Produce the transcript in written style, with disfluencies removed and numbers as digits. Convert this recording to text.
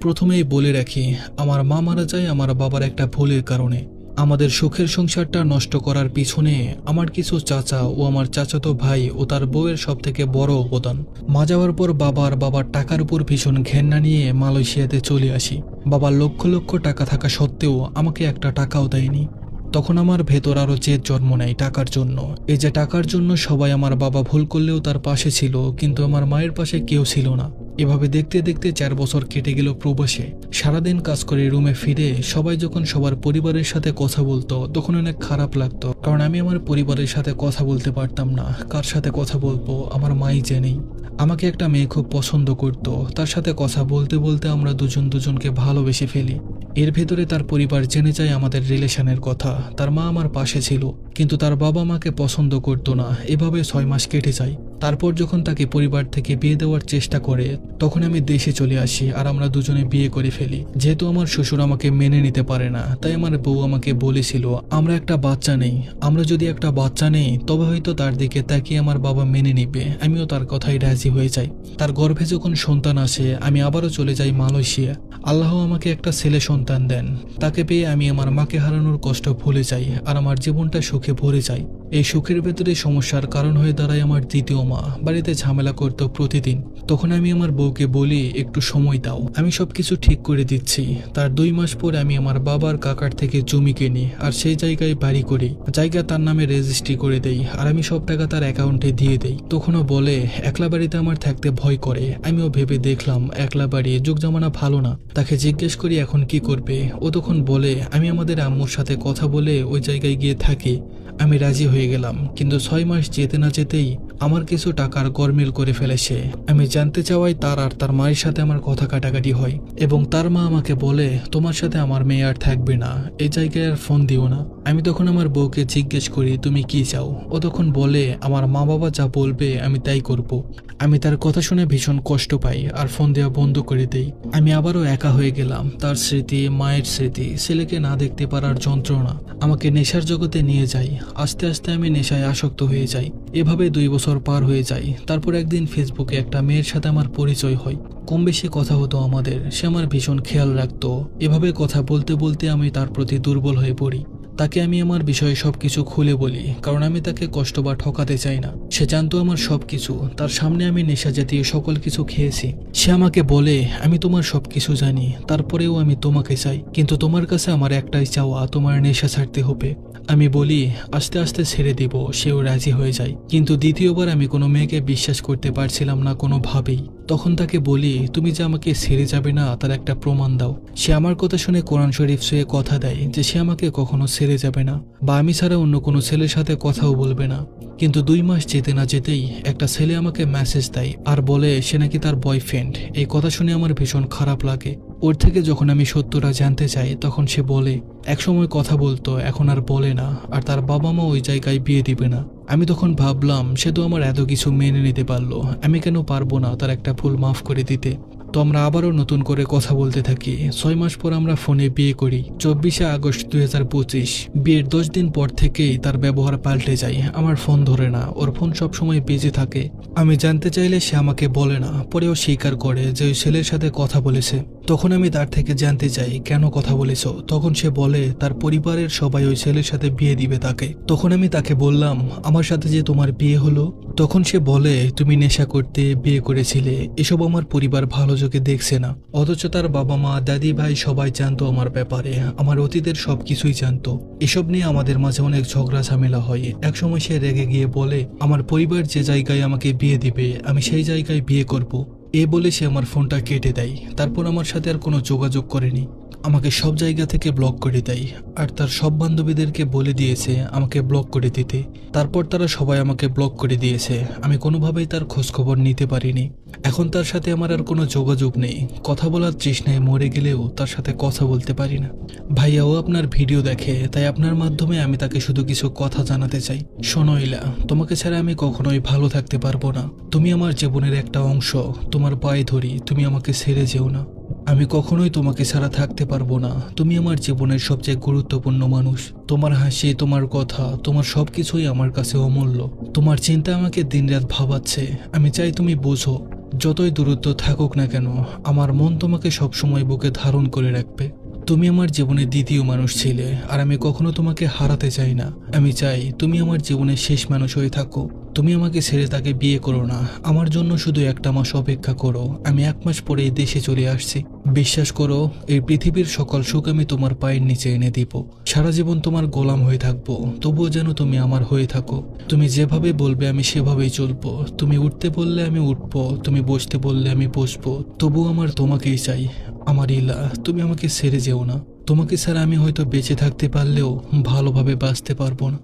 প্রথমেই বলে রাখি, আমার মা মারা যায় আমার বাবার একটা ভুলের কারণে। আমাদের সুখের সংসারটা নষ্ট করার পিছনে আমার কিছু চাচা ও আমার চাচাতো ভাই ও তার বউয়ের সব থেকে বড় অবদান। মা যাওয়ার পর বাবার টাকার উপর ভীষণ ঘেন্না নিয়ে মালয়েশিয়াতে চলে আসি। বাবার লক্ষ লক্ষ টাকা থাকা সত্ত্বেও আমাকে একটা টাকাও দেয়নি। তখন আমার ভেতর আরো জেদ জন্ম নেয় টাকার জন্য। এই যে টাকার জন্য সবাই আমার বাবা ভুল করলেও তার পাশে ছিল, কিন্তু আমার মায়ের পাশে কেউ ছিল না। এভাবে দেখতে দেখতে 4 বছর কেটে গেল প্রবাসে। সারাদিন কাজ করে রুমে ফিরে সবাই যখন সবার পরিবারের সাথে কথা বলতো তখন অনেক খারাপ লাগতো, কারণ আমি আমার পরিবারের সাথে কথা বলতে পারতাম না। কার সাথে কথা বলবো আমার মাই জেনেই। আমাকে একটা মেয়ে খুব পছন্দ করত, তার সাথে কথা বলতে বলতে আমরা দুজনকে ভালোবেসে ফেলি। এর ভেতরে তার পরিবার জেনে যায় আমাদের রিলেশনের কথা। তার মা আমার পাশে ছিল, কিন্তু তার বাবা মাকে পছন্দ করতো না। এভাবে 6 মাস কেটে যায়। তারপর যখন তাকে পরিবার থেকে বিয়ে দেওয়ার চেষ্টা করে তখন আমি দেশে চলে আসি আর আমরা দুজনে বিয়ে করে ফেলি। যেহেতু আমার শ্বশুর আমাকে মেনে নিতে পারে না, তাই আমার বউ আমাকে বলেছিল আমরা একটা বাচ্চা নেই, আমরা যদি একটা বাচ্চা নেই তবে হয়তো তার দিকে তাকিয়ে আমার বাবা মেনে নিবে। আমিও তার কথাই রাজি হয়ে যাই। তার গর্ভে যখন সন্তান আসে আমি আবারও চলে যাই মালয়েশিয়া। আল্লাহ আমাকে একটা ছেলে সন্তান দেন। তাকে পেয়ে আমি আমার মাকে হারানোর কষ্ট ভুলে যাই আর আমার জীবনটা সুখে ভরে যায়। এই সুখের ভেতরে সমস্যার কারণ হয়ে দাঁড়ায় আমার দ্বিতীয় মা। বাড়িতে ঝামেলা করতো প্রতিদিন। তখন আমি আমার বউকে বলি একটু সময় দাও, আমি সবকিছু ঠিক করে দিচ্ছি। তার 2 মাস পর আমি আমার বাবার কাকার থেকে জমি কিনি আর সেই জায়গায় বাড়ি করি। জায়গা তার নামে রেজিস্ট্রি করে দেই আর আমি সব টাকা তার অ্যাকাউন্টে দিয়ে দেই। তখনও বলে একলা বাড়িতে আমার থাকতে ভয় করে। আমিও ভেবে দেখলাম একলা বাড়ি যুগ জামানা ভালো না। তাকে জিজ্ঞেস করি এখন কি করবে। ও তখন বলে আমি আমাদের আম্মুর সাথে কথা বলে ওই জায়গায় গিয়ে থাকি। আমি রাজি হয়ে গেলাম, কিন্তু 6 মাস যেতে না যেতেই আমার কিছু টাকার গরমিল করে ফেলেছে। আমি জানতে চাওয়ায় তার আর তার মায়ের সাথে আমার কথা কাটাকাটি হয় এবং তার মা আমাকে বলে তোমার সাথে আমার মেয়ে আর থাকবে না, এই জায়গায় আর ফোন দিও না। আমি তখন আমার বউকে জিজ্ঞেস করি তুমি কি চাও। ও তখন বলে আমার মা বাবা যা বলবে আমি তাই করব। আমি তার কথা শুনে ভীষণ কষ্ট পাই আর ফোন দেওয়া বন্ধ করে দেই। আমি আবারও একা হয়ে গেলাম। তার স্মৃতি, মায়ের স্মৃতি, ছেলেকে না দেখতে পারার যন্ত্রণা আমাকে নেশার জগতে নিয়ে যায়। আস্তে আস্তে আমি নেশায় আসক্ত হয়ে যাই। এভাবে 2 বছর পার হয়ে যায়। তারপর একদিন ফেসবুকে একটা মেয়ের সাথে আমার পরিচয় হয়। কম বেশি কথা হতো আমাদের। সে আমার ভীষণ খেয়াল রাখতো। এভাবে কথা বলতে বলতে আমি তার প্রতি দুর্বল হয়ে পড়ি। তাকে আমি আমার বিষয়ে সবকিছু খুলে বলি, কারণ আমি তাকে কষ্ট বা ঠকাতে চাই না। সে জানতো আমার সবকিছু। তার সামনে আমি নেশা জাতীয় সকল কিছু খেয়েছি। সে আমাকে বলে আমি তোমার সবকিছু জানি, তারপরেও আমি তোমাকে চাই, কিন্তু তোমার কাছে আমার একটাই চাওয়া, তোমার নেশা ছাড়তে হবে। আমি বলি আস্তে আস্তে ছেড়ে দিব। সেও রাজি হয়ে যায়, কিন্তু দ্বিতীয়বার আমি কোনো মেয়েকে বিশ্বাস করতে পারছিলাম না কোনোভাবেই। তখন তাকে বলি তুমি যে আমাকে ছেড়ে যাবে না তার একটা প্রমাণ দাও। সে আমার কথা শুনে কোরআন শরীফ ছুঁয়ে কথা দেয় যে সে আমাকে কখনো ছেড়ে যাবে না বা আমি ছাড়া অন্য কোনো ছেলের সাথে কথাও বলবে না। কিন্তু 2 মাস যেতে না যেতেই একটা ছেলে আমাকে মেসেজ দেয় আর বলে সে নাকি তার বয়ফ্রেন্ড। এই কথা শুনে আমার ভীষণ খারাপ লাগে। ওর থেকে যখন আমি সত্যটা জানতে চাই তখন সে বলে একসময় কথা বলতো এখন আর বলে না, আর তার বাবা মা ওই জায়গায় বিয়ে দিবে না। আমি তখন ভাবলাম সে তো আমার এত কিছু মেনে নিতে পারলো, আমি কেন পারবো না তার একটা ভুল মাফ করে দিতে। তো আমরা আবারও নতুন করে কথা বলতে থাকি। 6 মাস পর আমরা ফোনে বিয়ে করি 24 আগস্ট 2025। বিয়ের 10 দিন পর থেকেই তার ব্যবহার পাল্টে যায়। আমার ফোন ধরে না, ওর ফোন সবসময় বিজি থাকে। আমি জানতে চাইলে সে আমাকে বলে না, পরেও স্বীকার করে যে ওই ছেলের সাথে কথা বলেছে। তখন আমি তার থেকে জানতে চাই কেন কথা বলেছো। তখন সে বলে তার পরিবারের সবাই ওই ছেলের সাথে বিয়ে দিবে তাকে। তখন আমি তাকে বললাম আমার সাথে যে তোমার বিয়ে হলো। তখন সে বলে তুমি নেশা করতে বিয়ে করেছিলে, এসব আমার পরিবার ভালো চোখে দেখছে না। অথচ তার বাবা মা, দাদি ভাই সবাই জানতো আমার ব্যাপারে, আমার অতীতের সবকিছুই জানতো। এসব নিয়ে আমাদের মাঝে অনেক ঝগড়া ঝামেলা হয়। একসময় সে রেগে গিয়ে বলে আমার পরিবার যে জায়গায় আমাকে বিয়ে দিবে আমি সেই জায়গায় বিয়ে করব। এ বলে সে আমার ফোনটা কেটে দেয়। তারপর আমার সাথে আর কোনো যোগাযোগ করেনি, আমাকে সব জায়গা থেকে ব্লক করে দেয়। আর তার সব বান্ধবীদেরকে বলে দিয়েছে আমাকে ব্লক করে দিতে। তারপর তারা সবাই আমাকে ব্লক করে দিয়েছে। আমি কোনোভাবেই তার খোঁজখবর নিতে পারিনি। এখন তার সাথে আমার আর কোনো যোগাযোগ নেই। কথা বলার তৃষ্ণায় মরে গেলেও তার সাথে কথা বলতে পারি না। ভাইয়াও আপনার ভিডিও দেখে, তাই আপনার মাধ্যমে আমি তাকে শুধু কিছু কথা জানাতে চাই। শোনো ইলা, তোমাকে ছাড়া আমি কখনোই ভালো থাকতে পারবো না। তুমি আমার জীবনের একটা অংশ। তোমার পায়ে ধরি, তুমি আমাকে ছেড়ে যেও না। আমি কখনোই তোমাকে ছাড়া থাকতে পারবো না। তুমি আমার জীবনের সবচেয়ে গুরুত্বপূর্ণ মানুষ। তোমার হাসি, তোমার কথা, তোমার সবকিছুই আমার কাছে অমূল্য। তোমার চিন্তা আমাকে দিনরাত ভাবাচ্ছে। আমি চাই তুমি বোঝো যতই দূরত্ব থাকুক না কেন, আমার মন তোমাকে সবসময় বুকে ধারণ করে রাখবে। তুমি আমার জীবনের দ্বিতীয় মানুষ ছিলে, আর আমি কখনো তোমাকে হারাতে চাই না। আমি চাই তুমি আমার জীবনের শেষ মানুষ হয়ে থাকো। তুমি আমাকে ছেড়ে তাকে বিয়ে করো না, আমার জন্য শুধু একটা মাস অপেক্ষা করো। আমি 1 মাস পরে এই দেশে চলে আসছি। বিশ্বাস করো, এই পৃথিবীর সকল সুখ আমি তোমার পায়ের নিচে এনে দিব। সারা জীবন তোমার গোলাম হয়ে থাকবো, তবুও যেন তুমি আমার হয়ে থাকো। তুমি যেভাবে বলবে আমি সেভাবেই চলবো। তুমি উঠতে বললে আমি উঠবো, তুমি বসতে বললে আমি বসবো। তবুও আমার তোমাকেই চাই। আমার ইলা, তুমি আমাকে ছেড়ে যেও না। তোমাকে ছাড়া আমি হয়তো বেঁচে থাকতে পারলেও ভালোভাবে বাঁচতে পারবো না।